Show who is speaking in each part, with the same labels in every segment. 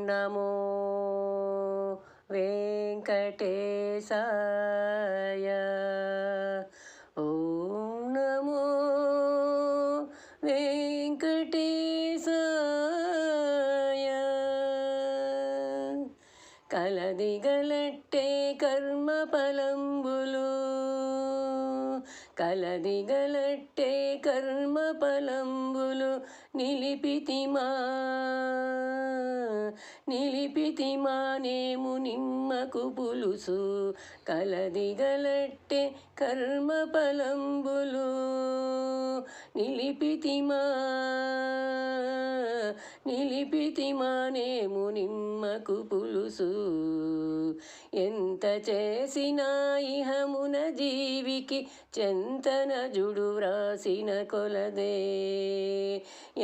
Speaker 1: నమో వెంకటేశాయ. ఓం నమో వెంకటేశాయ. కలదిగలట్టే కర్మ ఫలంబులు, కలదిగలట్టే కర్మ ఫలంబులు నిలిపితిమానేము నిమ్మకు పులుసు. కలదిగలట్టే కర్మ ఫలంబులు నిలిపితిమానేము నిమ్మకు పులుసు. ఎంత చేసినా ఇహమున జీవికి చెంతనజుడు వ్రాసిన కొలదే.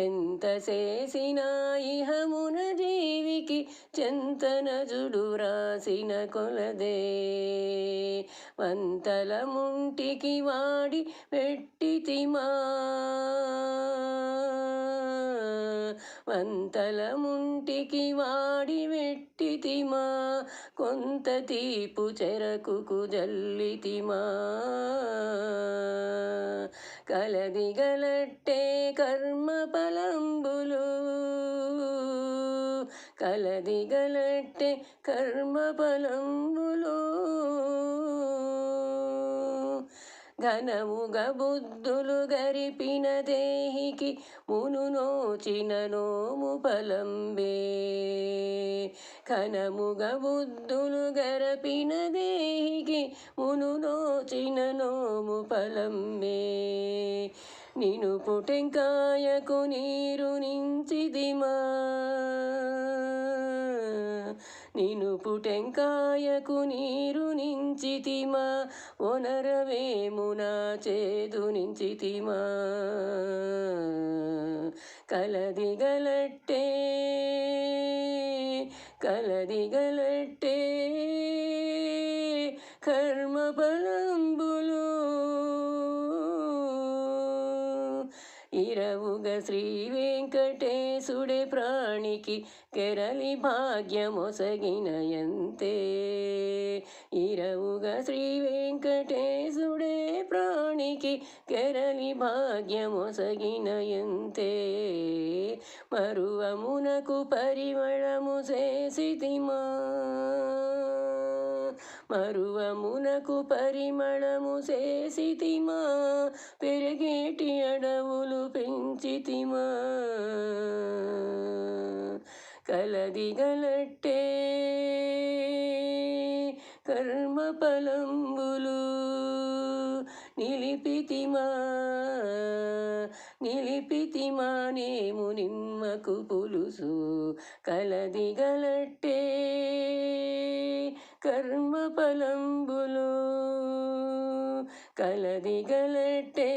Speaker 1: ఎంత చేసినా ఇహమున జీవికి చెంతనజుడు వ్రాసిన కొలదే. వంతల ముంటికి వాడి పెట్టితిమా, వంతల ముంటికి వాడి పెట్టితిమా, కొంత తీపు చెరకుకు జల్లితిమా. కలదిగలట్టే కర్మ ఫలంబులు, కలదిగలట్టే కర్మ ఫలంబులు. ఘనముగ బుద్ధులు గరిపిన దేహికి మును నోచిన నోము ఫలంబే. ఘనముగ బుద్ధులు గరపిన దేహికి మును నోచిన నోము ఫలంబే. నినుపు టెంకాయకు నీరు నించితిమా, నినుపు టెంకాయకు నీరు నించితిమా, ఒనరవేమున చేదు నించితిమా. కలదిగలట్టే కలదిగలట్టే కర్మ ఫలంబులు. ఇరవుగ శ్రీ వెంకటేశుడే ప్రాణికి కెరలి భాగ్యమొసగినయంతే. ఇరవుగ శ్రీ వెంకటేశుడే ప్రాణికి కెరలి భాగ్యమొసగినయంతే. మరువమునకు పరిమళము చేసితిమా, మరువమునకు పరిమళము చేసితిమా, పెరిగేటి అడవులు పెంచితిమా. కలదిగలట్టే కర్మ ఫలంబులు నిలిపితిమానేము నిమ్మకు పులుసు. కలదిగలట్టే కర్మ ఫలంబులు, కలదిగలట్టే